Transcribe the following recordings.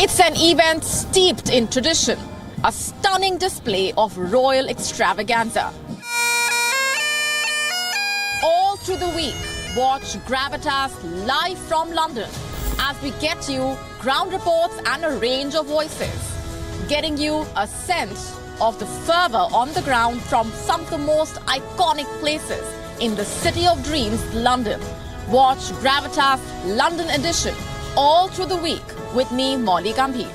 It's an event steeped in tradition, a stunning display of royal extravaganza. All through the week, watch Gravitas live from London as we get you ground reports and a range of voices, getting you a sense of the fervour on the ground from some of the most iconic places in the City of Dreams, London. Watch Gravitas London edition all through the week with me, Molly Gambhir.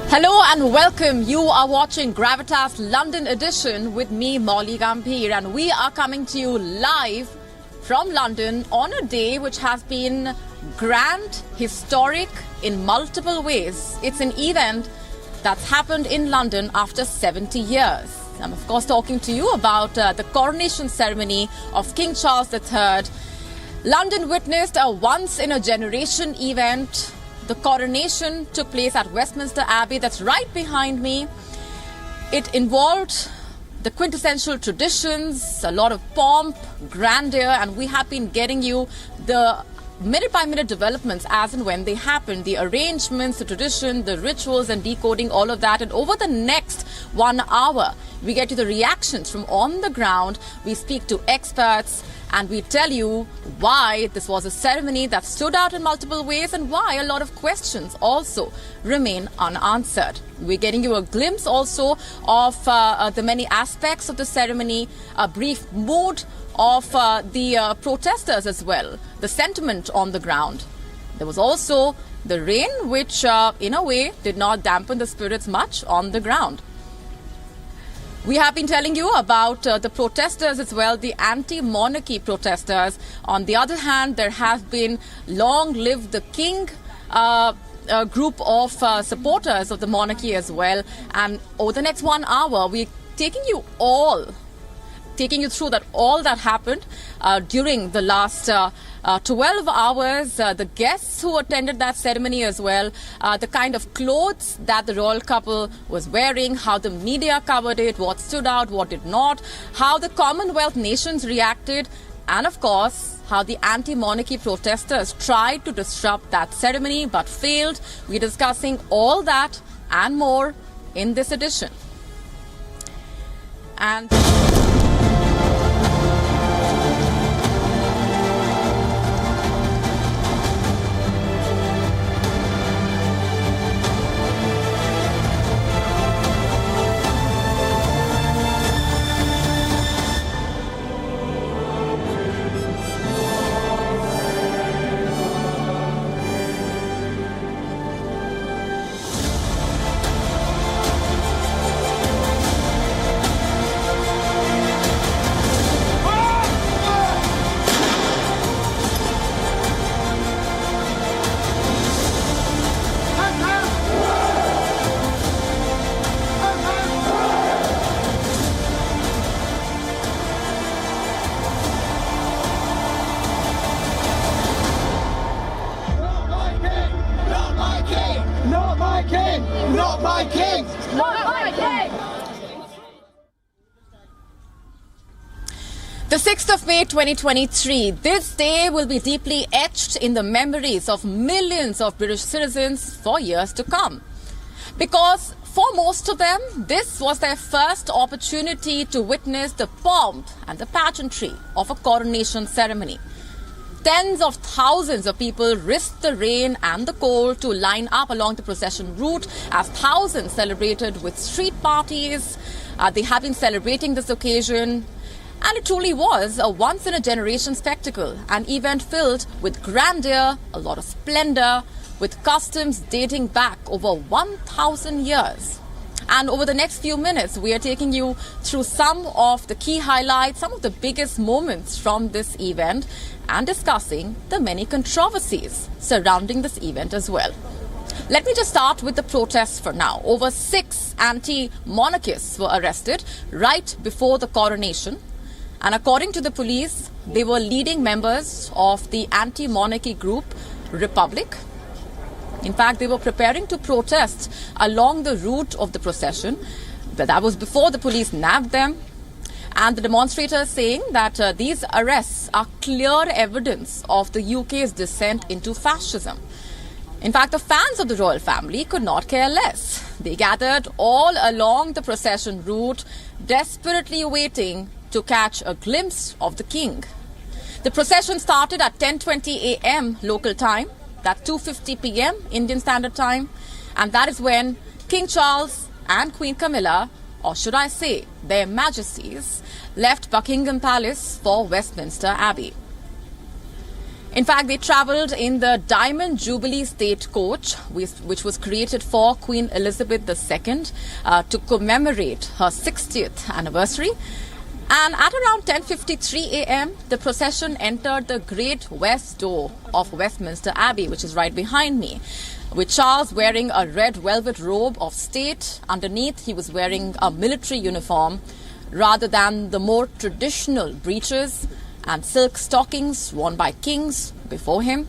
Hello and welcome. You are watching Gravitas London edition with me, Molly Gambhir, and we are coming to you live from London on a day which has been grand, historic in multiple ways. It's an event that's happened in London after 70 years. I'm of course talking to you about the coronation ceremony of King Charles III. London witnessed a once-in-a-generation event. The coronation took place at Westminster Abbey, that's right behind me. It involved the quintessential traditions, a lot of pomp, grandeur, and we have been getting you the minute-by-minute developments as and when they happen, the arrangements, the tradition, the rituals and decoding all of that. And over the next 1 hour, we get to the reactions from on the ground. We speak to experts and we tell you why this was a ceremony that stood out in multiple ways and why a lot of questions also remain unanswered. We're getting you a glimpse also of the many aspects of the ceremony, a brief mood of the protesters as well, the sentiment on the ground. There was also the rain, which in a way did not dampen the spirits much on the ground. We have been telling you about the protesters as well, the anti-monarchy protesters. On the other hand, there have been Long Live the King group of supporters of the monarchy as well. And over the next 1 hour, we're taking you through all that happened during the last 12 hours, the guests who attended that ceremony as well, the kind of clothes that the royal couple was wearing, how the media covered it, what stood out, what did not, how the Commonwealth nations reacted, and of course, how the anti-monarchy protesters tried to disrupt that ceremony but failed. We're discussing all that and more in this edition. And the 6th of May 2023, this day will be deeply etched in the memories of millions of British citizens for years to come. Because for most of them, this was their first opportunity to witness the pomp and the pageantry of a coronation ceremony. Tens of thousands of people risked the rain and the cold to line up along the procession route as thousands celebrated with street parties. They have been celebrating this occasion. And it truly was a once-in-a-generation spectacle, an event filled with grandeur, a lot of splendor, with customs dating back over 1,000 years. And over the next few minutes, we are taking you through some of the key highlights, some of the biggest moments from this event, and discussing the many controversies surrounding this event as well. Let me just start with the protests for now. Over 6 anti-monarchists were arrested right before the coronation. And according to the police, they were leading members of the anti-monarchy group Republic. In fact, they were preparing to protest along the route of the procession. That was before the police nabbed them. And the demonstrators saying that these arrests are clear evidence of the UK's descent into fascism. In fact, the fans of the royal family could not care less. They gathered all along the procession route, desperately waiting to catch a glimpse of the king. The procession started at 10:20 a.m. local time, that's 2:50 p.m. Indian Standard Time, and that is when King Charles and Queen Camilla, or should I say their majesties, left Buckingham Palace for Westminster Abbey. In fact, they travelled in the Diamond Jubilee State Coach, which was created for Queen Elizabeth II to commemorate her 60th anniversary. And at around 10:53 a.m., the procession entered the Great West Door of Westminster Abbey, which is right behind me, with Charles wearing a red velvet robe of state. Underneath, he was wearing a military uniform rather than the more traditional breeches and silk stockings worn by kings before him.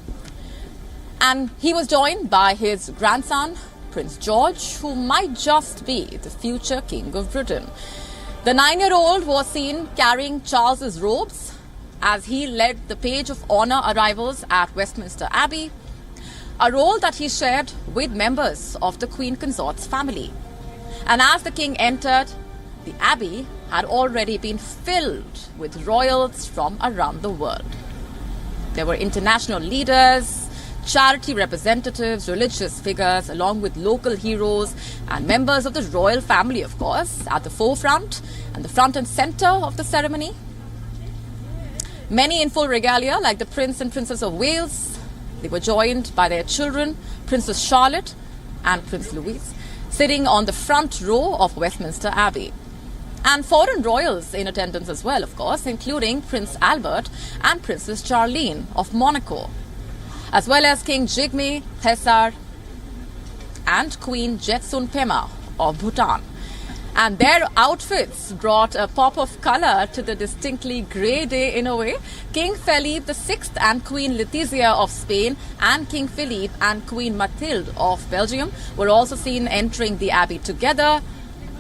And he was joined by his grandson, Prince George, who might just be the future King of Britain. The 9-year-old was seen carrying Charles's robes as he led the page of honor arrivals at Westminster Abbey, a role that he shared with members of the Queen Consort's family. And as the king entered, the abbey had already been filled with royals from around the world. There were international leaders, charity representatives, religious figures, along with local heroes and members of the royal family, of course, at the forefront and the front and center of the ceremony. Many in full regalia, like the Prince and Princess of Wales. They were joined by their children, Princess Charlotte and Prince Louis, sitting on the front row of Westminster Abbey. And foreign royals in attendance as well, of course, including Prince Albert and Princess Charlene of Monaco, as well as King Jigme Thesar and Queen Jetsun Pema of Bhutan. And their outfits brought a pop of colour to the distinctly grey day in a way. King Philippe VI and Queen Letizia of Spain and King Philippe and Queen Mathilde of Belgium were also seen entering the abbey together.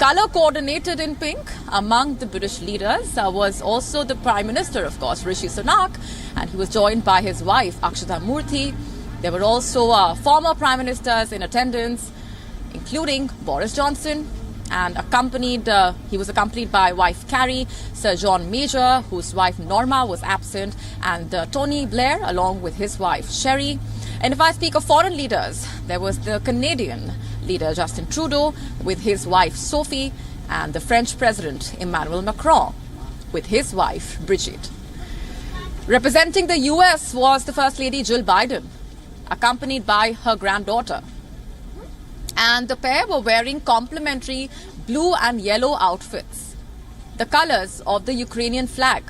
Colour coordinated in pink among the British leaders was also the Prime Minister, of course, Rishi Sunak, and he was joined by his wife, Akshata Murthy. There were also former Prime Ministers in attendance, including Boris Johnson, and he was accompanied by wife Carrie, Sir John Major, whose wife Norma was absent, and Tony Blair, along with his wife Sherry. And if I speak of foreign leaders, there was the Canadian leader Justin Trudeau with his wife Sophie, and the French President Emmanuel Macron with his wife Brigitte. Representing the US was the First Lady Jill Biden, accompanied by her granddaughter. And the pair were wearing complementary blue and yellow outfits, the colors of the Ukrainian flag.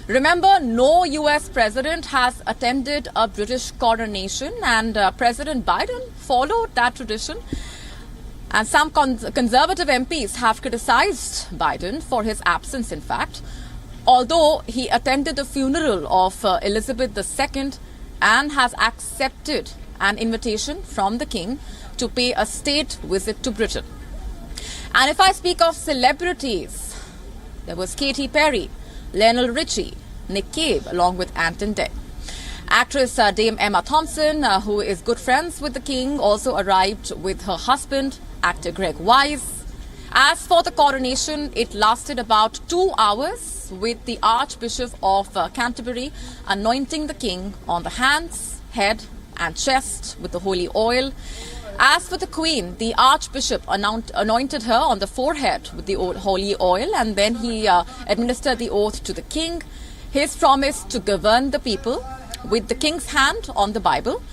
Remember, no US president has attended a British coronation, and President Biden followed that tradition. And some conservative MPs have criticized Biden for his absence, in fact, although he attended the funeral of Elizabeth II and has accepted an invitation from the king to pay a state visit to Britain. And if I speak of celebrities, there was Katy Perry, Lionel Richie, Nick Cave, along with Anton Day. Actress Dame Emma Thompson, who is good friends with the king, also arrived with her husband, actor Greg Wise. As for the coronation, it lasted about 2 hours, with the Archbishop of Canterbury anointing the king on the hands, head and chest with the holy oil. As for the Queen, the Archbishop anointed her on the forehead with the holy oil, and then he administered the oath to the King. His promise to govern the people with the King's hand on the Bible.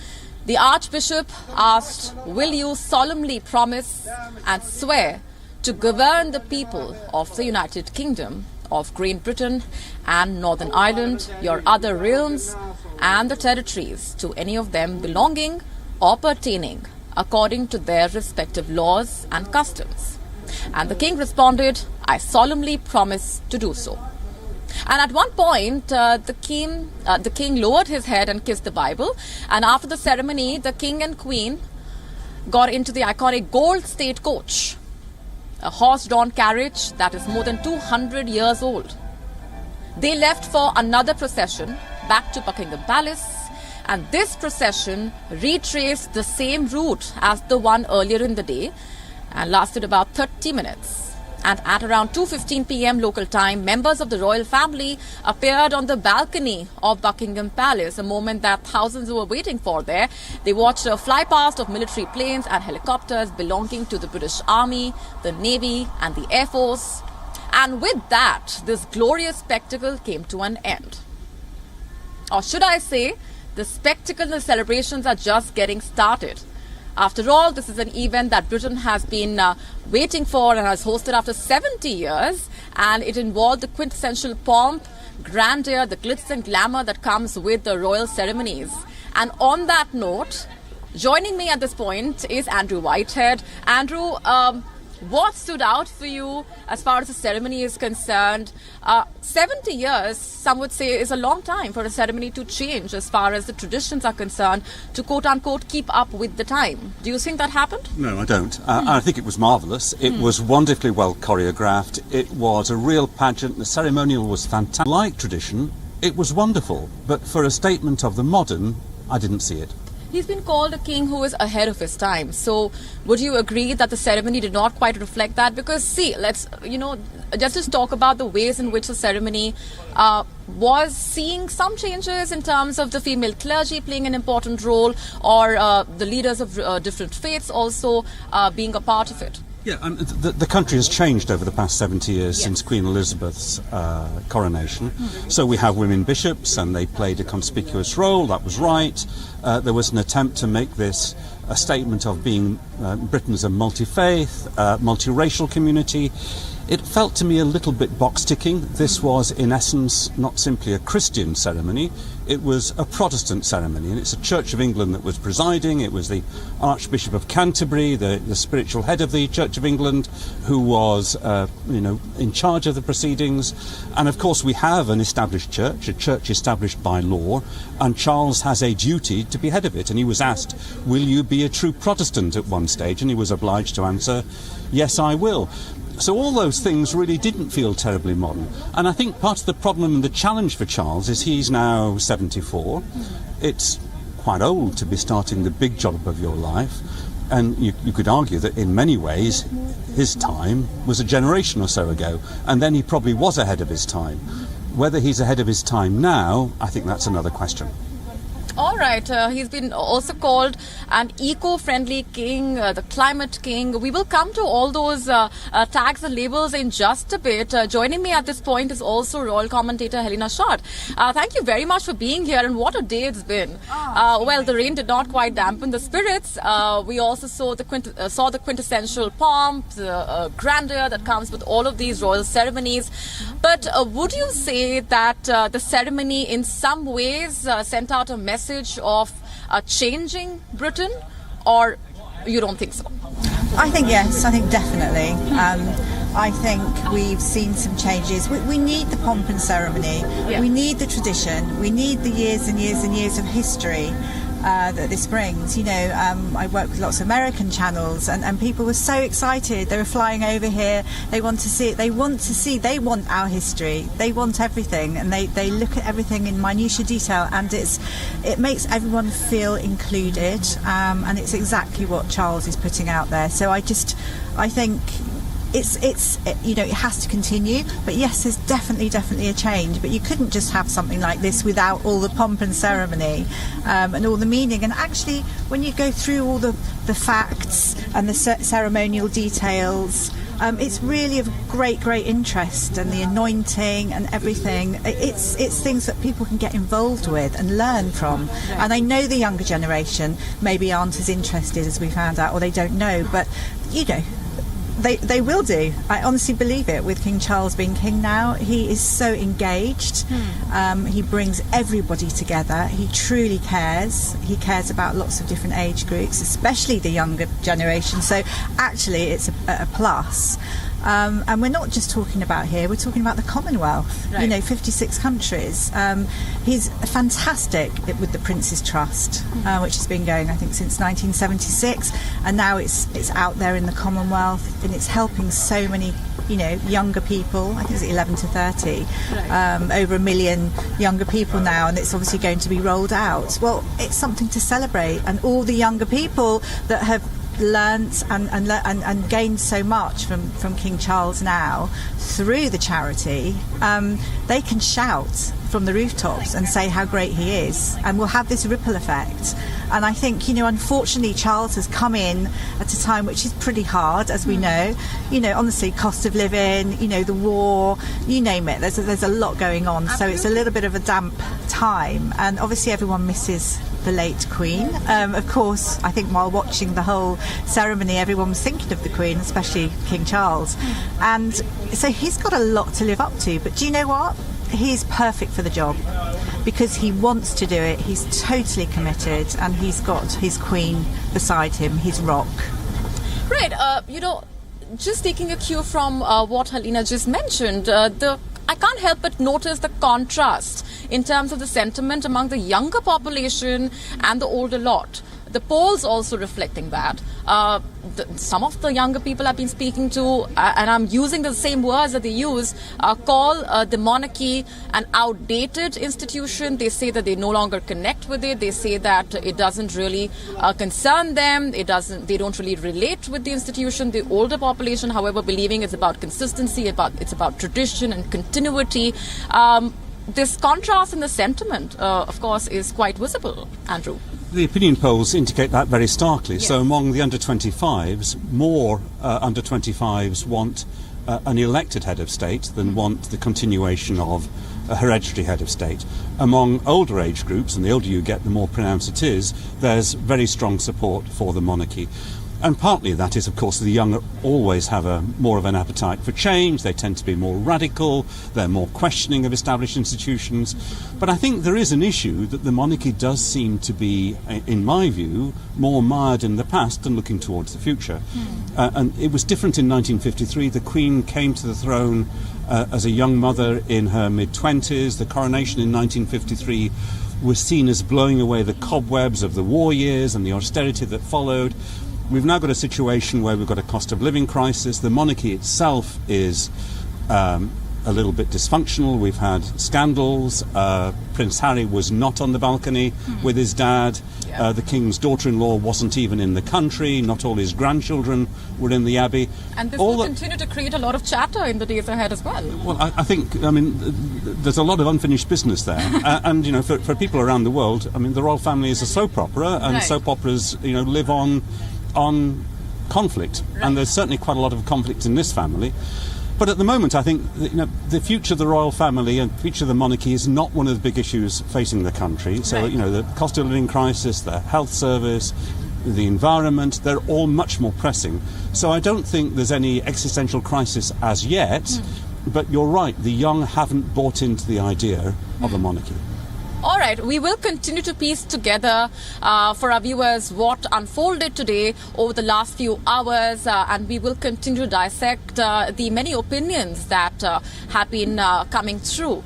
The Archbishop asked, "Will you solemnly promise and swear to govern the people of the United Kingdom of Great Britain and Northern Ireland, your other realms, and the territories to any of them belonging or pertaining according to their respective laws and customs?" And the king responded, "I solemnly promise to do so." And at one point, the king lowered his head and kissed the Bible. And after the ceremony, the king and queen got into the iconic gold state coach. a horse-drawn carriage that is more than 200 years old. They left for another procession back to Buckingham Palace, and this procession retraced the same route as the one earlier in the day and lasted about 30 minutes. And at around 2:15 p.m. local time, members of the royal family appeared on the balcony of Buckingham Palace, a moment that thousands were waiting for there. They watched a fly past of military planes and helicopters belonging to the British Army, the Navy and the Air Force. And with that, this glorious spectacle came to an end. Or should I say, the spectacle and the celebrations are just getting started. After all, this is an event that Britain has been waiting for and has hosted after 70 years. And it involved the quintessential pomp, grandeur, the glitz and glamour that comes with the royal ceremonies. And on that note, joining me at this point is Andrew Whitehead. Andrew, what stood out for you as far as the ceremony is concerned? 70 years, some would say, is a long time for a ceremony to change as far as the traditions are concerned, to quote-unquote keep up with the time. Do you think that happened? No, I don't. I think it was marvellous. It was wonderfully well choreographed. It was a real pageant. The ceremonial was fantastic. Like tradition, it was wonderful. But for a statement of the modern, I didn't see it. He's been called a king who is ahead of his time. So would you agree that the ceremony did not quite reflect that? Because see, let's, just talk about the ways in which the ceremony was seeing some changes in terms of the female clergy playing an important role, or the leaders of different faiths also being a part of it. Yeah, the country has changed over the past 70 years since Queen Elizabeth's coronation. So we have women bishops, and they played a conspicuous role. That was right. There was an attempt to make this a statement of being Britain as a multi-faith, multiracial community. It felt to me a little bit box-ticking. This was, in essence, not simply a Christian ceremony. It was a Protestant ceremony, and it's a Church of England that was presiding. It was the Archbishop of Canterbury, the spiritual head of the Church of England, who was, in charge of the proceedings. And of course, we have an established church, a church established by law, and Charles has a duty to be head of it. And he was asked, "Will you be a true Protestant?" at one stage, and he was obliged to answer, "Yes, I will." So all those things really didn't feel terribly modern. And I think part of the problem and the challenge for Charles is he's now 74. It's quite old to be starting the big job of your life. And you could argue that in many ways his time was a generation or so ago. And then he probably was ahead of his time. Whether he's ahead of his time now, I think that's another question. All right. He's been also called an eco-friendly king, the climate king. We will come to all those tags and labels in just a bit. Joining me at this point is also royal commentator Helena Schott. Thank you very much for being here, and what a day it's been. Well, the rain did not quite dampen the spirits. We also saw the quintessential pomp, the grandeur that comes with all of these royal ceremonies. But would you say that the ceremony in some ways sent out a message of changing Britain, or you don't think so? I think yes, I think definitely. I think we've seen some changes. We need the pomp and ceremony, we need the tradition, we need the years and years and years of history that this brings. I work with lots of American channels, and people were so excited. They were flying over here. They want to see it. They want our history. They want everything, and they look at everything in minutiae detail, and it makes everyone feel included, and it's exactly what Charles is putting out there. So I think it has to continue. But yes, there's definitely a change. But you couldn't just have something like this without all the pomp and ceremony and all the meaning. And actually, when you go through all the facts and the ceremonial details, it's really of great interest, and the anointing and everything. It's things that people can get involved with and learn from. And I know the younger generation maybe aren't as interested as we found out, or they don't know. But They will do. I honestly believe it. With King Charles being king now, he is so engaged. He brings everybody together. He truly cares. He cares about lots of different age groups, especially the younger generation. So actually, it's a plus. And we're not just talking about here, we're talking about the Commonwealth, Right. you know, 56 countries. He's fantastic with the Prince's Trust, which has been going, I think, since 1976, and now it's out there in the Commonwealth, and it's helping so many, you know, younger people. I think it's 11 to 30, over 1 million younger people now, and it's obviously going to be rolled out. Well, it's something to celebrate, and all the younger people that have learnt and gained so much from King Charles now through the charity, they can shout from the rooftops and say how great he is, and we'll have this ripple effect. And I think, you know, unfortunately Charles has come in at a time which is pretty hard, as we know, you know, honestly, cost of living, you know, the war, you name it, there's a lot going on. So it's a little bit of a damp time, and obviously everyone misses the late Queen. Of course, I think while watching the whole ceremony, everyone was thinking of the Queen, especially King Charles. And so he's got a lot to live up to. But do you know what? He's perfect for the job because he wants to do it. He's totally committed, and he's got his Queen beside him, his rock. Right. You know, just taking a cue from what Helena just mentioned, I can't help but notice the contrast in terms of the sentiment among the younger population and the older lot. The polls also reflecting that. Some of the younger people I've been speaking to, and I'm using the same words that they use, call the monarchy an outdated institution. They say that they no longer connect with it. They say that it doesn't really concern them. They don't really relate with the institution. The older population, however, believing it's about consistency, it's about tradition and continuity. This contrast in the sentiment, of course, is quite visible, Andrew. The opinion polls indicate that very starkly. Yes. So among the under-25s, more under-25s want an elected head of state than want the continuation of a hereditary head of state. Among older age groups, and the older you get, the more pronounced it is, there's very strong support for the monarchy. And partly that is, of course, the young always have more of an appetite for change. They tend to be more radical. They're more questioning of established institutions. But I think there is an issue that the monarchy does seem to be, in my view, more mired in the past and looking towards the future. And it was different in 1953. The Queen came to the throne as a young mother in her mid-20s. The coronation in 1953 was seen as blowing away the cobwebs of the war years and the austerity that followed. We've now got a situation where we've got a cost of living crisis. The monarchy itself is a little bit dysfunctional. We've had scandals. Prince Harry was not on the balcony with his dad. Yeah. The King's daughter-in-law wasn't even in the country. Not all his grandchildren were in the Abbey. And this will continue to create a lot of chatter in the days ahead as well. Well, I think, there's a lot of unfinished business there. And, you know, for people around the world, I mean, the royal family is a soap opera, and Right. soap operas, you know, live on conflict, and there's certainly quite a lot of conflict in this family. But at the moment, I think that, you know, the future of the royal family and the future of the monarchy is not one of the big issues facing the country. So, Right. you know, the cost of living crisis, the health service, the environment, they're all much more pressing. So I don't think there's any existential crisis as yet, but you're right, the young haven't bought into the idea of a monarchy. All right, we will continue to piece together for our viewers what unfolded today over the last few hours, and we will continue to dissect the many opinions that have been coming through.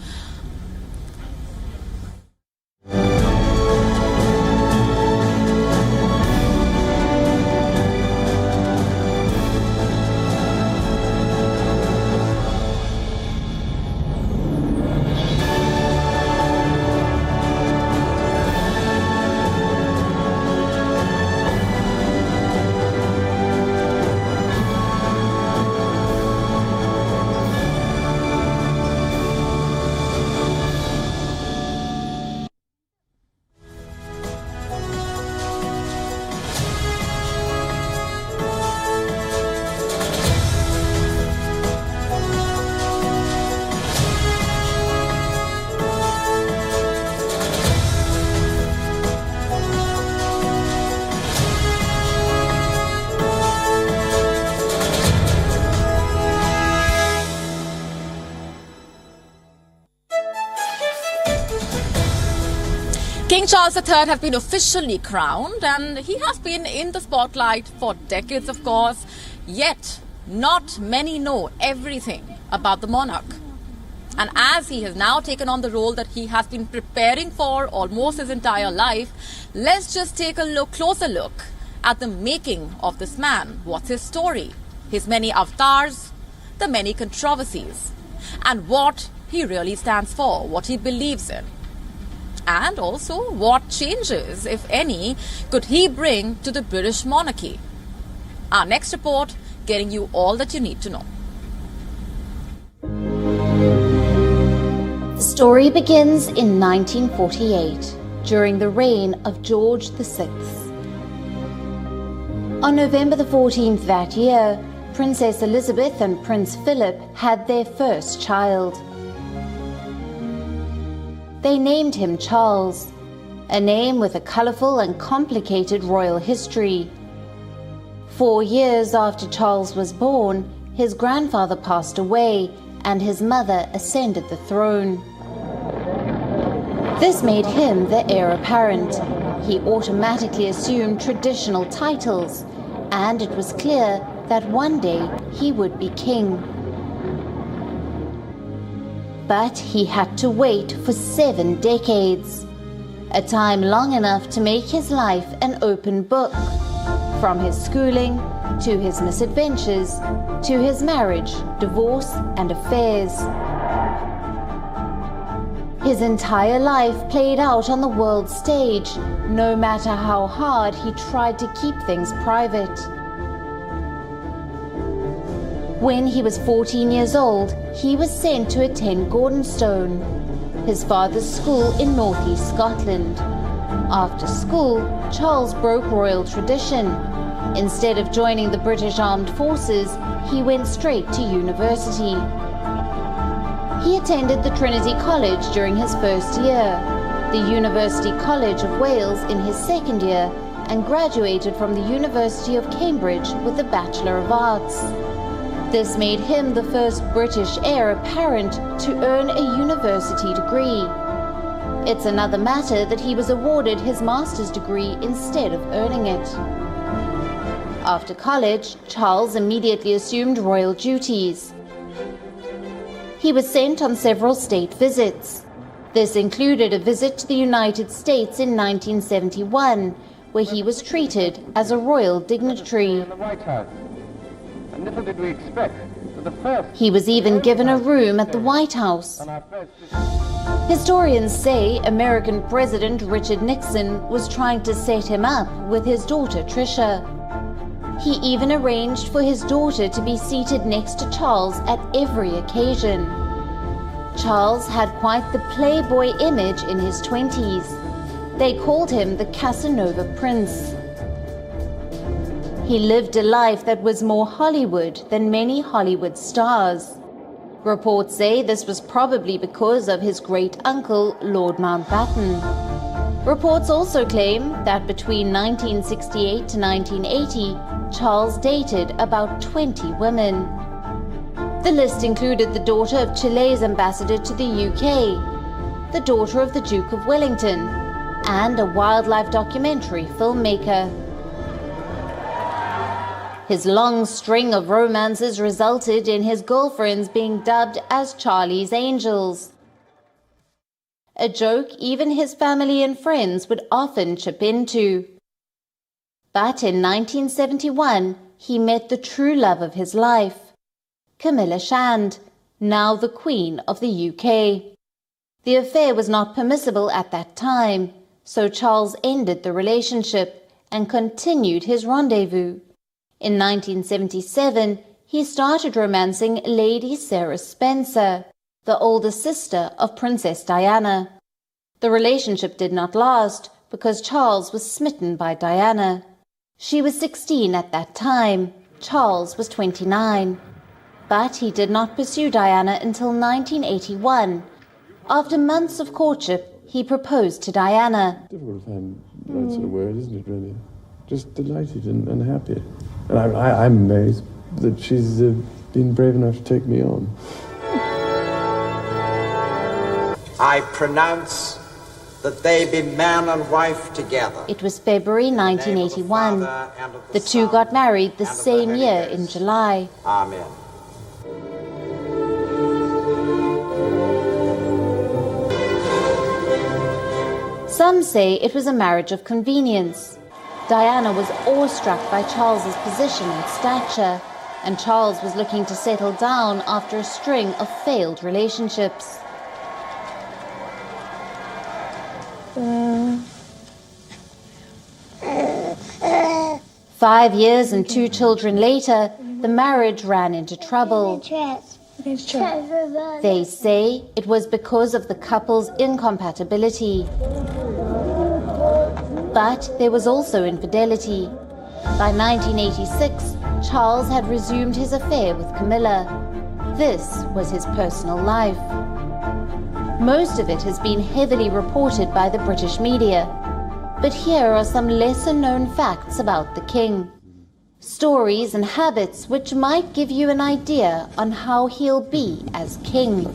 King Charles III has been officially crowned, and he has been in the spotlight for decades, of course. Yet, not many know everything about the monarch. And as he has now taken on the role that he has been preparing for almost his entire life, let's just take a closer look at the making of this man. What's his story? His many avatars, the many controversies, and what he really stands for, what he believes in. And also, what changes, if any, could he bring to the British monarchy? Our next report, getting you all that you need to know. The story begins in 1948, during the reign of George VI. On November the 14th that year, Princess Elizabeth and Prince Philip had their first child. They named him Charles, a name with a colourful and complicated royal history. 4 years after Charles was born, his grandfather passed away and his mother ascended the throne. This made him the heir apparent. He automatically assumed traditional titles, and it was clear that one day he would be king. But he had to wait for 7 decades, a time long enough to make his life an open book, from his schooling to his misadventures to his marriage, divorce, and affairs. His entire life played out on the world stage, no matter how hard he tried to keep things private. When he was 14 years old, he was sent to attend Gordonstone, his father's school in northeast Scotland. After school, Charles broke royal tradition. Instead of joining the British Armed Forces, he went straight to university. He attended the Trinity College during his first year, the University College of Wales in his second year, and graduated from the University of Cambridge with a Bachelor of Arts. This made him the first British heir apparent to earn a university degree. It's another matter that he was awarded his master's degree instead of earning it. After college, Charles immediately assumed royal duties. He was sent on several state visits. This included a visit to the United States in 1971, where he was treated as a royal dignitary. And little did we expect that the first... He was even given a room at the White House. Historians say American President Richard Nixon was trying to set him up with his daughter Tricia. He even arranged for his daughter to be seated next to Charles at every occasion. Charles had quite the playboy image in his 20s. They called him the Casanova Prince. He lived a life that was more Hollywood than many Hollywood stars. Reports say this was probably because of his great-uncle, Lord Mountbatten. Reports also claim that between 1968 to 1980, Charles dated about 20 women. The list included the daughter of Chile's ambassador to the UK, the daughter of the Duke of Wellington, and a wildlife documentary filmmaker. His long string of romances resulted in his girlfriends being dubbed as Charlie's Angels, a joke even his family and friends would often chip into. But in 1971, he met the true love of his life, Camilla Shand, now the Queen of the UK. The affair was not permissible at that time, so Charles ended the relationship and continued his rendezvous. In 1977, he started romancing Lady Sarah Spencer, the older sister of Princess Diana. The relationship did not last because Charles was smitten by Diana. She was 16 at that time. Charles was 29. But he did not pursue Diana until 1981. After months of courtship, he proposed to Diana. Difficult to find the right sort of word, isn't it, really? Just delighted and happy. And I'm amazed that she's been brave enough to take me on. I pronounce the that they be man and wife together. It was February 1981. The two got married the same year in July. Amen. Some say it was a marriage of convenience. Diana was awestruck by Charles's position and stature, and Charles was looking to settle down after a string of failed relationships. 5 years and 2 children later, the marriage ran into trouble. They say it was because of the couple's incompatibility. But there was also infidelity. By 1986, Charles had resumed his affair with Camilla. This was his personal life. Most of it has been heavily reported by the British media. But here are some lesser-known facts about the king. Stories and habits which might give you an idea on how he'll be as king.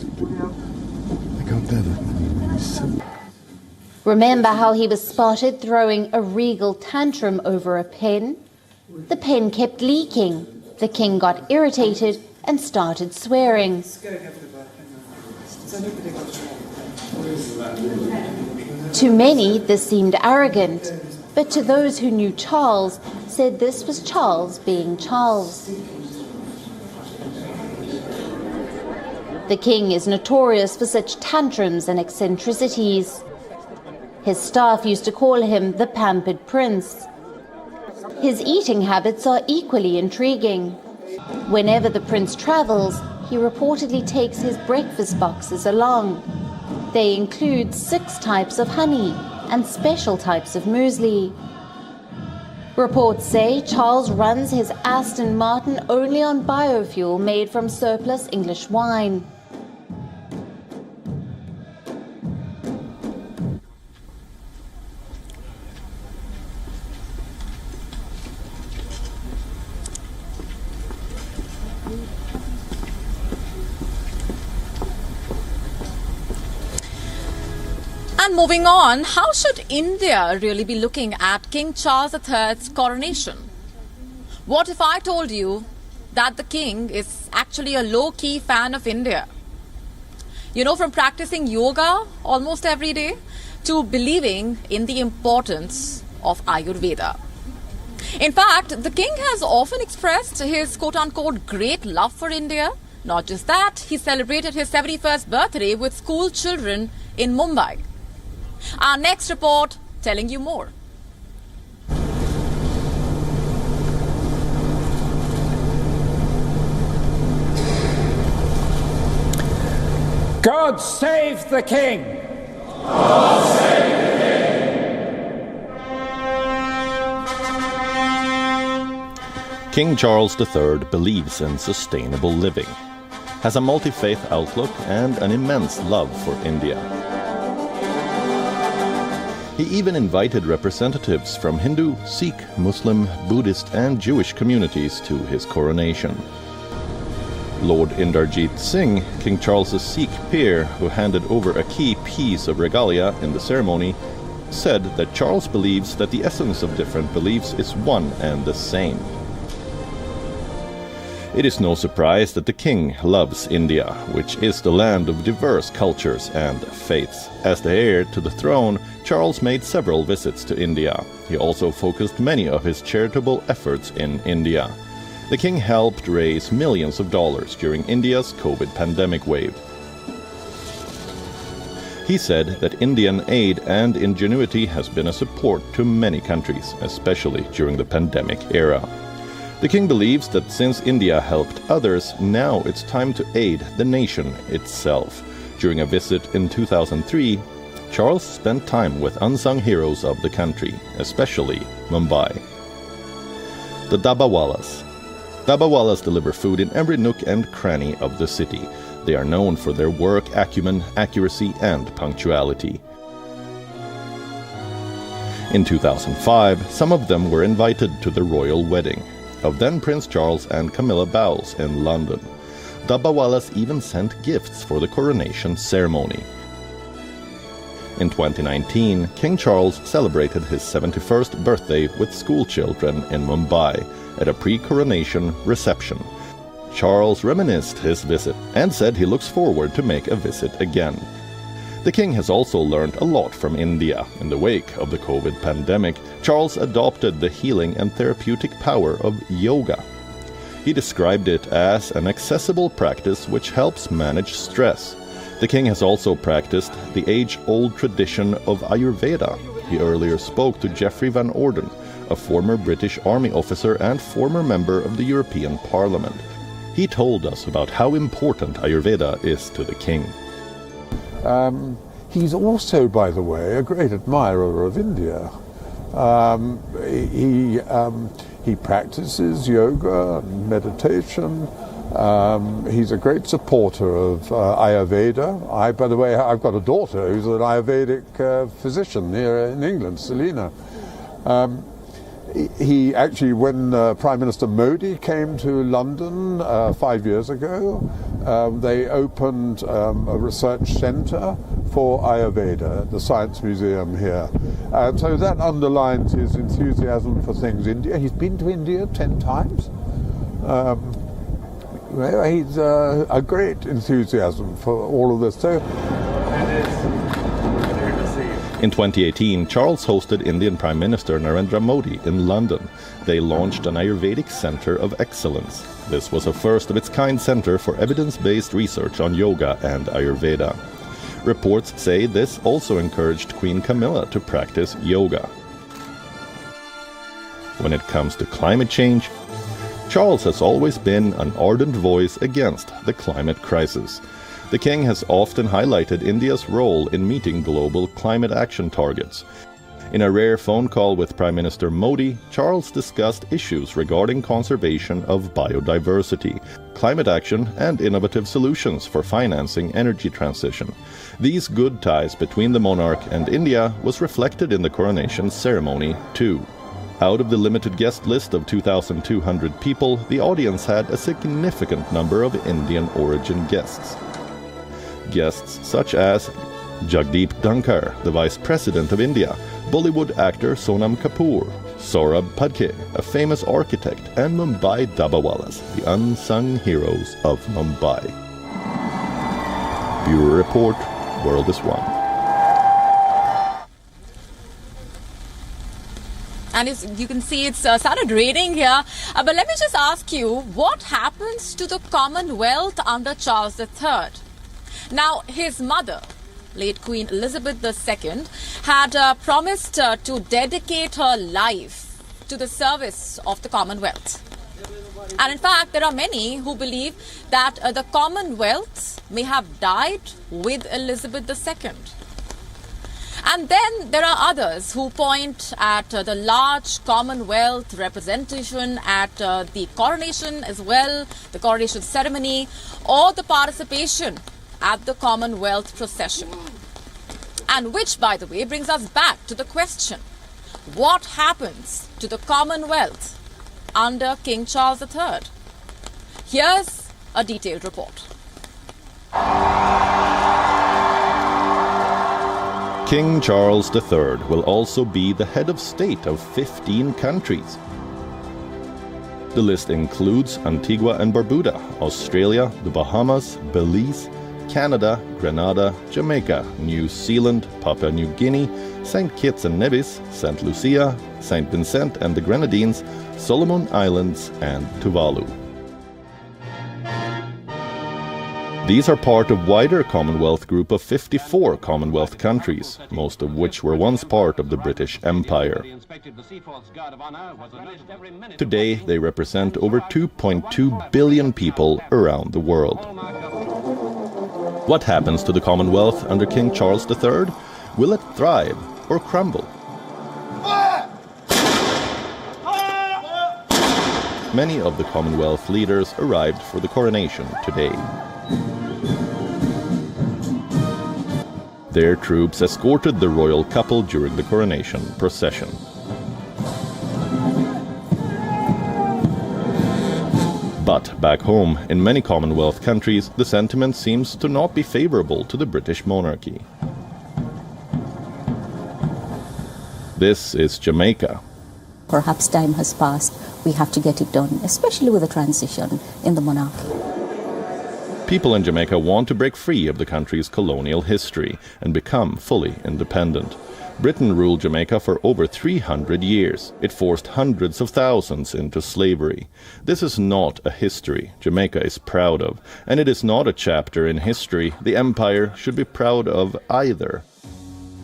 Remember how he was spotted throwing a regal tantrum over a pen? The pen kept leaking. The king got irritated and started swearing. To many, this seemed arrogant, but to those who knew Charles, said this was Charles being Charles. The king is notorious for such tantrums and eccentricities. His staff used to call him the pampered prince. His eating habits are equally intriguing. Whenever the prince travels, he reportedly takes his breakfast boxes along. They include 6 types of honey and special types of muesli. Reports say Charles runs his Aston Martin only on biofuel made from surplus English wine. And moving on, how should India really be looking at King Charles III's coronation? What if I told you that the king is actually a low-key fan of India? You know, from practicing yoga almost every day to believing in the importance of Ayurveda. In fact, the king has often expressed his quote-unquote great love for India. Not just that, he celebrated his 71st birthday with school children in Mumbai. Our next report telling you more. God save the king! God save the king! King Charles III believes in sustainable living, has a multi-faith outlook and an immense love for India. He even invited representatives from Hindu, Sikh, Muslim, Buddhist and Jewish communities to his coronation. Lord Inderjeet Singh, King Charles's Sikh peer who handed over a key piece of regalia in the ceremony, said that Charles believes that the essence of different beliefs is one and the same. It is no surprise that the king loves India, which is the land of diverse cultures and faiths. As the heir to the throne, Charles made several visits to India. He also focused many of his charitable efforts in India. The king helped raise millions of dollars during India's COVID pandemic wave. He said that Indian aid and ingenuity has been a support to many countries, especially during the pandemic era. The king believes that since India helped others, now it's time to aid the nation itself. During a visit in 2003, Charles spent time with unsung heroes of the country, especially Mumbai. The Dabbawalas. Dabbawalas deliver food in every nook and cranny of the city. They are known for their work acumen, accuracy, and punctuality. In 2005, some of them were invited to the royal wedding of then Prince Charles and Camilla Bowles in London. Dabbawalas even sent gifts for the coronation ceremony. In 2019, King Charles celebrated his 71st birthday with school children in Mumbai at a pre-coronation reception. Charles reminisced his visit and said he looks forward to make a visit again. The king has also learned a lot from India. In the wake of the COVID pandemic, Charles adopted the healing and therapeutic power of yoga. He described it as an accessible practice which helps manage stress. The king has also practiced the age-old tradition of Ayurveda. He earlier spoke to Geoffrey Van Orden, a former British Army officer and former member of the European Parliament. He told us about how important Ayurveda is to the king. He's also, by the way, a great admirer of India. He practices yoga and meditation. He's a great supporter of Ayurveda. By the way, I've got a daughter who's an Ayurvedic physician here in England, Selina. He actually, when Prime Minister Modi came to London 5 years ago, they opened a research centre for Ayurveda at the Science Museum here. And so that underlines his enthusiasm for things India. He's been to India 10 times. He's a great enthusiasm for all of this. So, in 2018, Charles hosted Indian Prime Minister Narendra Modi in London. They launched an Ayurvedic Centre of Excellence. This was a first-of-its-kind centre for evidence-based research on yoga and Ayurveda. Reports say this also encouraged Queen Camilla to practice yoga. When it comes to climate change, Charles has always been an ardent voice against the climate crisis. The king has often highlighted India's role in meeting global climate action targets. In a rare phone call with Prime Minister Modi, Charles discussed issues regarding conservation of biodiversity, climate action, and innovative solutions for financing energy transition. These good ties between the monarch and India was reflected in the coronation ceremony too. Out of the limited guest list of 2,200 people, the audience had a significant number of Indian origin guests. Guests such as Jagdeep Dhankar, the Vice President of India, Bollywood actor Sonam Kapoor, Saurabh Padke, a famous architect, and Mumbai Dabbawalas, the unsung heroes of Mumbai. Bureau Report, World is One. And you can see it's started raining here. But let me just ask you, what happens to the Commonwealth under Charles III? Now, his mother, late Queen Elizabeth II, had promised to dedicate her life to the service of the Commonwealth. And in fact, there are many who believe that the Commonwealth may have died with Elizabeth II. And then there are others who point at the large Commonwealth representation at the coronation as well, the coronation ceremony, or the participation at the Commonwealth procession. And which, by the way, brings us back to the question, what happens to the Commonwealth under King Charles III? Here's a detailed report. King Charles III will also be the head of state of 15 countries. The list includes Antigua and Barbuda, Australia, the Bahamas, Belize, Canada, Grenada, Jamaica, New Zealand, Papua New Guinea, St. Kitts and Nevis, St. Lucia, St. Vincent and the Grenadines, Solomon Islands, and Tuvalu. These are part of a wider Commonwealth group of 54 Commonwealth countries, most of which were once part of the British Empire. Today, they represent over 2.2 billion people around the world. What happens to the Commonwealth under King Charles III? Will it thrive or crumble? Many of the Commonwealth leaders arrived for the coronation today. Their troops escorted the royal couple during the coronation procession. But back home, in many Commonwealth countries, the sentiment seems to not be favorable to the British monarchy. This is Jamaica. Perhaps time has passed. We have to get it done, especially with the transition in the monarchy. People in Jamaica want to break free of the country's colonial history and become fully independent. Britain ruled Jamaica for over 300 years. It forced hundreds of thousands into slavery. This is not a history Jamaica is proud of, and it is not a chapter in history the empire should be proud of either.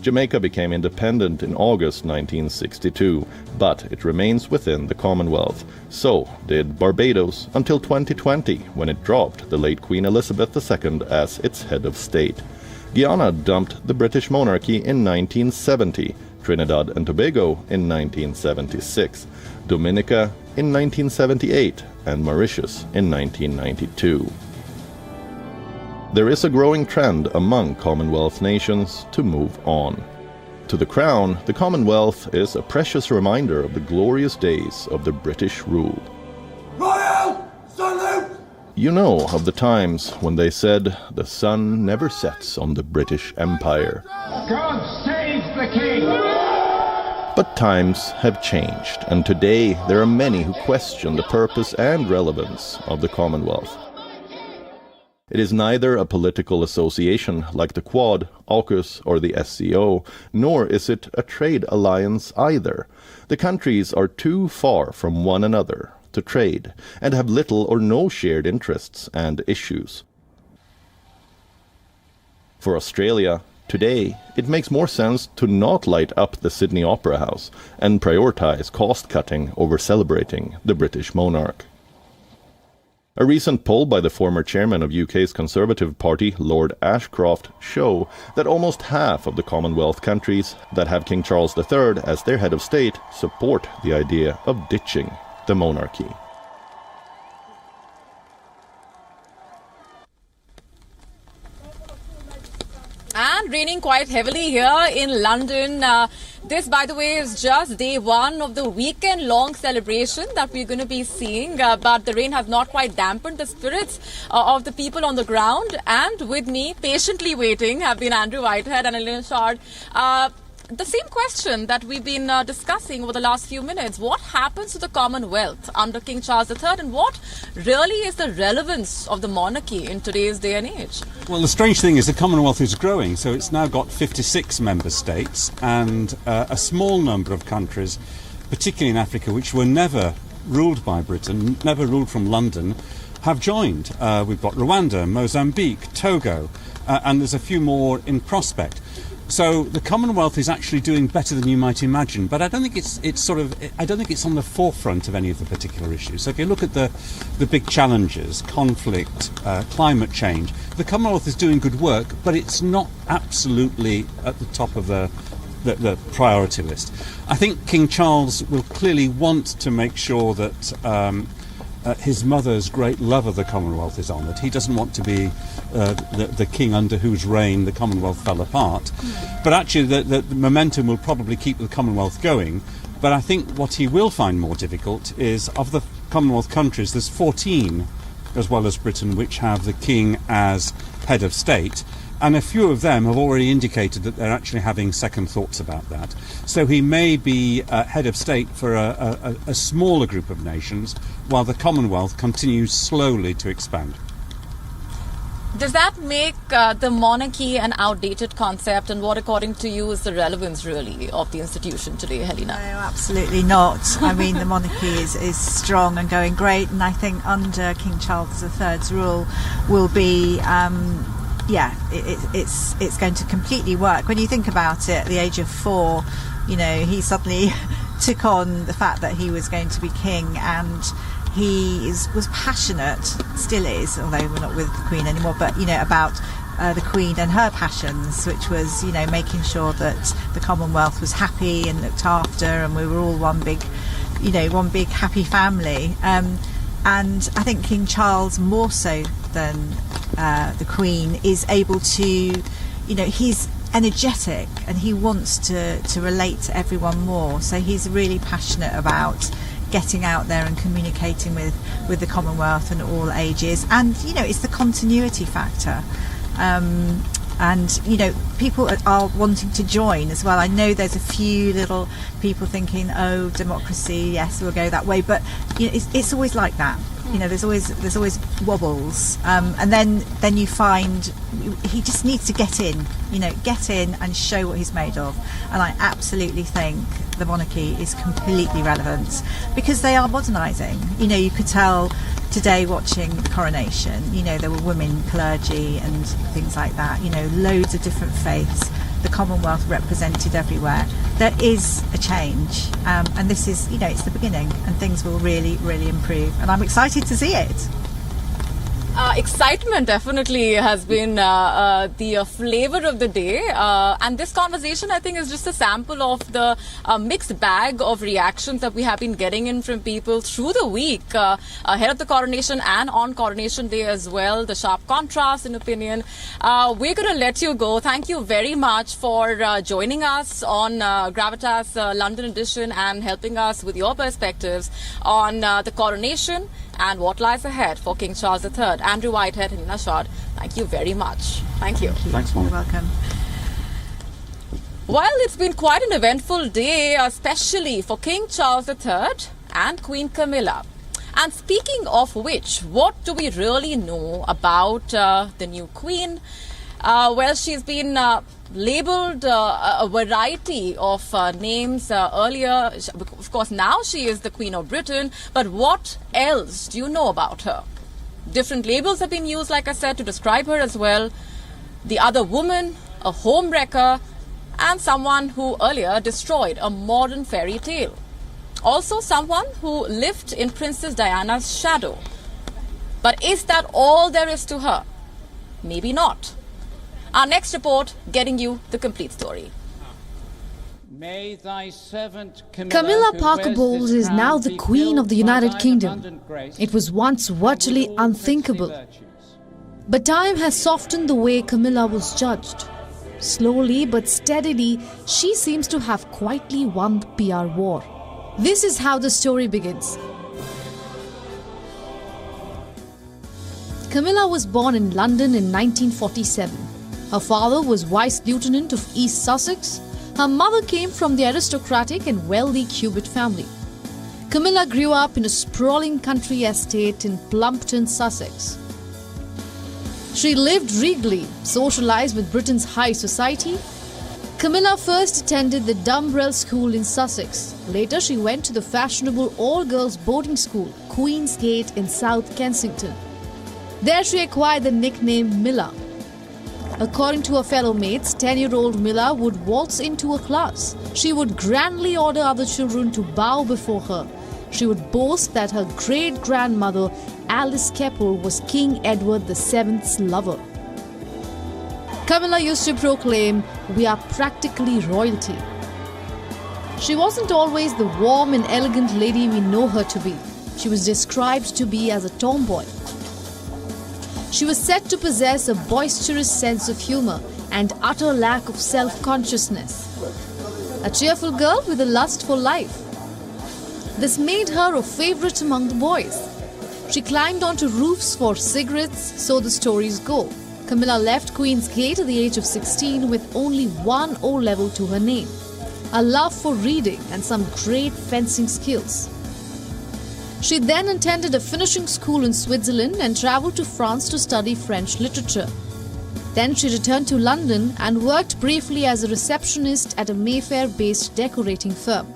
Jamaica became independent in August 1962, but it remains within the Commonwealth. So did Barbados until 2020, when it dropped the late Queen Elizabeth II as its head of state. Guyana dumped the British monarchy in 1970, Trinidad and Tobago in 1976, Dominica in 1978, and Mauritius in 1992. There is a growing trend among Commonwealth nations to move on. To the Crown, the Commonwealth is a precious reminder of the glorious days of the British rule. Royal salute! You know of the times when they said the sun never sets on the British Empire. God save the King! But times have changed, and today there are many who question the purpose and relevance of the Commonwealth. It is neither a political association like the Quad, AUKUS or the SCO, nor is it a trade alliance either. The countries are too far from one another to trade, and have little or no shared interests and issues. For Australia, today, it makes more sense to not light up the Sydney Opera House and prioritise cost-cutting over celebrating the British monarch. A recent poll by the former chairman of UK's Conservative Party, Lord Ashcroft, show that almost half of the Commonwealth countries that have King Charles III as their head of state support the idea of ditching the monarchy. And raining quite heavily here in London. This, by the way, is just day one of the weekend-long celebration that we're going to be seeing. But the rain has not quite dampened the spirits of the people on the ground. And with me, patiently waiting, have been Andrew Whitehead and Elena Shard. The same question that we've been discussing over the last few minutes. What happens to the Commonwealth under King Charles III, and what really is the relevance of the monarchy in today's day and age? Well, the strange thing is the Commonwealth is growing, so it's now got 56 member states and a small number of countries, particularly in Africa, which were never ruled by Britain, never ruled from London, have joined. We've got Rwanda, Mozambique, Togo, and there's a few more in prospect. So the Commonwealth is actually doing better than you might imagine, but I don't think it's on the forefront of any of the particular issues. So if you look at the big challenges, conflict, climate change, the Commonwealth is doing good work, but it's not absolutely at the top of the priority list. I think King Charles will clearly want to make sure that his mother's great love of the Commonwealth is honoured. He doesn't want to be the king under whose reign the Commonwealth fell apart. But actually the momentum will probably keep the Commonwealth going. But I think what he will find more difficult is, of the Commonwealth countries, there's 14, as well as Britain, which have the king as head of state. And a few of them have already indicated that they're actually having second thoughts about that. So he may be head of state for a smaller group of nations, while the Commonwealth continues slowly to expand. Does that make the monarchy an outdated concept, and what, according to you, is the relevance really of the institution today, Helena? No, absolutely not. I mean, the monarchy is strong and going great, and I think under King Charles III's rule will be it's going to completely work. When you think about it, at the age of 4, he suddenly took on the fact that he was going to be king, and he was passionate, still is, although we're not with the Queen anymore, but about the Queen and her passions, which was making sure that the Commonwealth was happy and looked after, and we were all one big happy family. And I think King Charles, more so than the Queen, is able to, he's energetic and he wants to relate to everyone more. So he's really passionate about getting out there and communicating with the Commonwealth and all ages. And, it's the continuity factor. and people are wanting to join as well. I know there's a few little people thinking, oh, democracy, yes, we'll go that way, but it's always like that. There's always wobbles, and then you find he just needs to get in and show what he's made of. And I absolutely think the monarchy is completely relevant because they are modernising. You could tell today watching the Coronation, there were women clergy and things like that, loads of different faiths, the Commonwealth represented everywhere. There is a change, and this is, it's the beginning, and things will really, really improve, and I'm excited to see it. Excitement definitely has been the flavor of the day, and this conversation, I think, is just a sample of the mixed bag of reactions that we have been getting in from people through the week ahead of the coronation and on Coronation Day as well. The sharp contrast in opinion. We're going to let you go. Thank you very much for joining us on Gravitas London edition and helping us with your perspectives on the coronation and what lies ahead for King Charles III. Andrew Whitehead and Nina Shod, thank you very much. Thank you. Thanks, Mom. You're welcome. Well, it's been quite an eventful day, especially for King Charles III and Queen Camilla. And speaking of which, what do we really know about the new Queen? Well, she's been labelled a variety of names earlier. Of course, now she is the Queen of Britain. But what else do you know about her? Different labels have been used, like I said, to describe her as well. The other woman, a homewrecker, and someone who earlier destroyed a modern fairy tale. Also someone who lived in Princess Diana's shadow. But is that all there is to her? Maybe not. Our next report getting you the complete story. May thy servant Camilla Parker Bowles is now the Queen of the United Kingdom. It was once virtually unthinkable. But time has softened the way Camilla was judged. Slowly but steadily, she seems to have quietly won the PR war. This is how the story begins. Camilla was born in London in 1947. Her father was Vice Lieutenant of East Sussex. Her mother came from the aristocratic and wealthy Cubitt family. Camilla grew up in a sprawling country estate in Plumpton, Sussex. She lived regally, socialized with Britain's high society. Camilla first attended the Dumbrell School in Sussex. Later, she went to the fashionable all-girls boarding school, Queen's Gate in South Kensington. There she acquired the nickname Milla. According to her fellow mates, 10-year-old Milla would waltz into a class. She would grandly order other children to bow before her. She would boast that her great-grandmother, Alice Keppel, was King Edward VII's lover. Camilla used to proclaim, "We are practically royalty." She wasn't always the warm and elegant lady we know her to be. She was described to be as a tomboy. She was said to possess a boisterous sense of humor and utter lack of self-consciousness. A cheerful girl with a lust for life. This made her a favorite among the boys. She climbed onto roofs for cigarettes, so the stories go. Camilla left Queen's Gate at the age of 16 with only one O-level to her name, a love for reading and some great fencing skills. She then attended a finishing school in Switzerland and travelled to France to study French literature. Then she returned to London and worked briefly as a receptionist at a Mayfair-based decorating firm.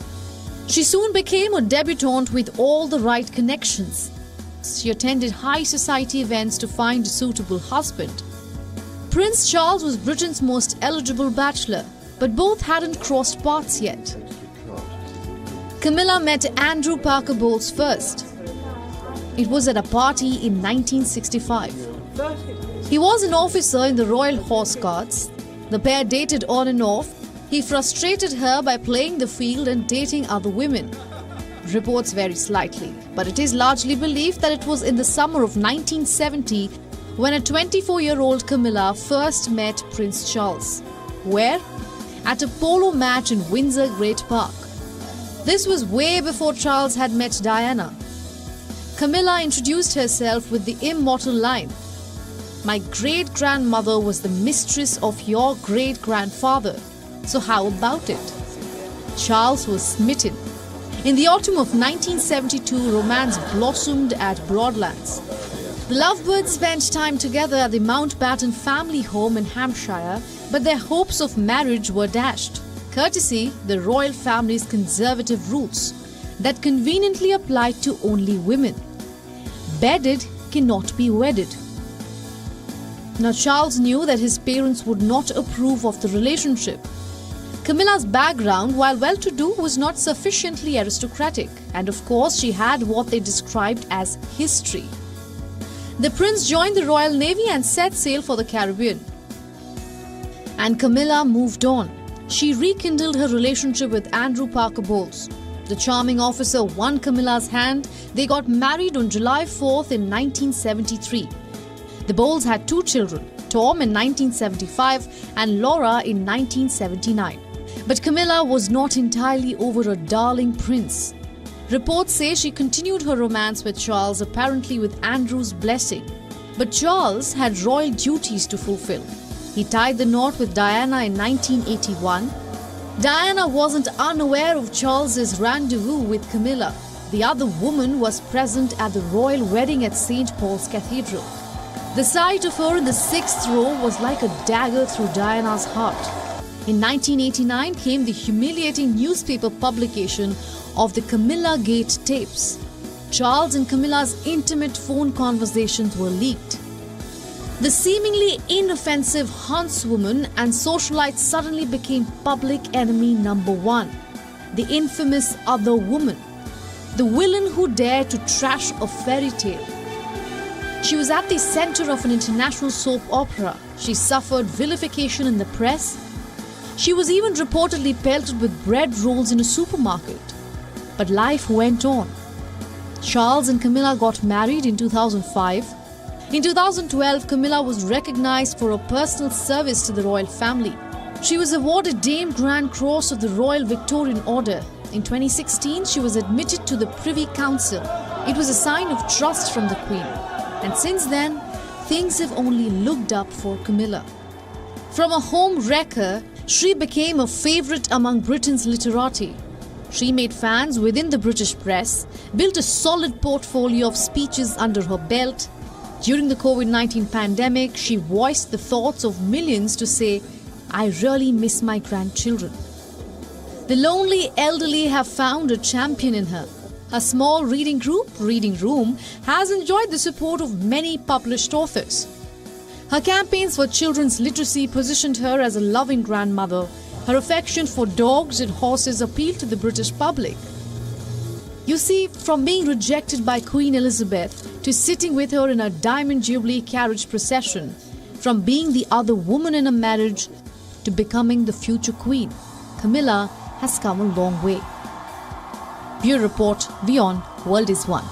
She soon became a debutante with all the right connections. She attended high society events to find a suitable husband. Prince Charles was Britain's most eligible bachelor, but both hadn't crossed paths yet. Camilla met Andrew Parker Bowles first. It was at a party in 1965. He was an officer in the Royal Horse Guards. The pair dated on and off. He frustrated her by playing the field and dating other women. Reports vary slightly, but it is largely believed that it was in the summer of 1970 when a 24-year-old Camilla first met Prince Charles. Where? At a polo match in Windsor Great Park. This was way before Charles had met Diana. Camilla introduced herself with the immortal line, My great-grandmother was the mistress of your great-grandfather. So how about it? Charles was smitten. In the autumn of 1972, romance blossomed at Broadlands. The lovebirds spent time together at the Mountbatten family home in Hampshire, but their hopes of marriage were dashed, courtesy the royal family's conservative roots that conveniently applied to only women. Bedded cannot be wedded. Now Charles knew that his parents would not approve of the relationship. Camilla's background, while well-to-do, was not sufficiently aristocratic, and of course she had what they described as history. The prince joined the Royal Navy and set sail for the Caribbean. And Camilla moved on. She rekindled her relationship with Andrew Parker Bowles. The charming officer won Camilla's hand. They got married on July 4th in 1973. The Bowles had 2 children, Tom in 1975 and Laura in 1979. But Camilla was not entirely over a darling prince. Reports say she continued her romance with Charles, apparently with Andrew's blessing. But Charles had royal duties to fulfill. He tied the knot with Diana in 1981. Diana wasn't unaware of Charles's rendezvous with Camilla. The other woman was present at the royal wedding at St. Paul's Cathedral. The sight of her in the 6th row was like a dagger through Diana's heart. In 1989 came the humiliating newspaper publication of the Camilla Gate tapes. Charles and Camilla's intimate phone conversations were leaked. The seemingly inoffensive huntswoman and socialite suddenly became public enemy number 1. The infamous other woman. The villain who dared to trash a fairy tale. She was at the center of an international soap opera. She suffered vilification in the press. She was even reportedly pelted with bread rolls in a supermarket. But life went on. Charles and Camilla got married in 2005. In 2012, Camilla was recognized for her personal service to the royal family. She was awarded Dame Grand Cross of the Royal Victorian Order. In 2016, she was admitted to the Privy Council. It was a sign of trust from the Queen. And since then, things have only looked up for Camilla. From a home wrecker, she became a favourite among Britain's literati. She made fans within the British press, built a solid portfolio of speeches under her belt. During the COVID-19 pandemic, she voiced the thoughts of millions to say, "I really miss my grandchildren." The lonely elderly have found a champion in her. Her small reading group, Reading Room, has enjoyed the support of many published authors. Her campaigns for children's literacy positioned her as a loving grandmother. Her affection for dogs and horses appealed to the British public. You see, from being rejected by Queen Elizabeth to sitting with her in a Diamond Jubilee carriage procession, from being the other woman in a marriage to becoming the future queen, Camilla has come a long way. Bureau Report, WION World is One.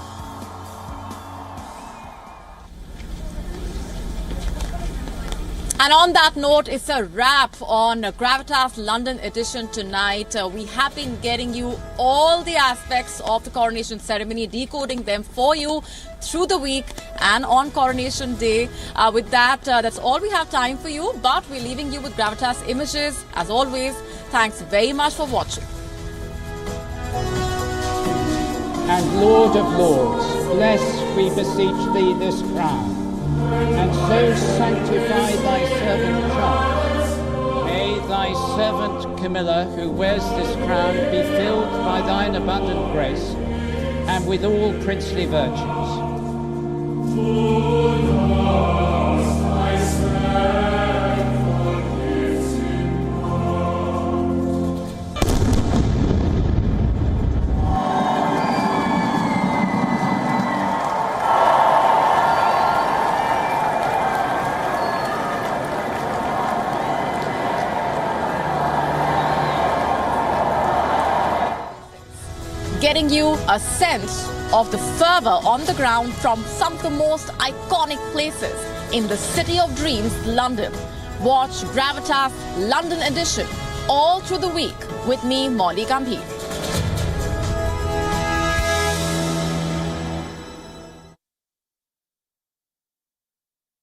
And on that note, it's a wrap on Gravitas London edition tonight. We have been getting you all the aspects of the coronation ceremony, decoding them for you through the week and on Coronation Day. With that, that's all we have time for you, but we're leaving you with Gravitas images. As always, thanks very much for watching. And Lord of Lords, bless, we beseech thee, this crown, and so sanctify thy servant Charles. May thy servant Camilla, who wears this crown, be filled by thine abundant grace, and with all princely virtues. Getting you a sense of the fervour on the ground from some of the most iconic places in the City of Dreams, London. Watch Gravitas London edition all through the week with me, Molly Gambhir.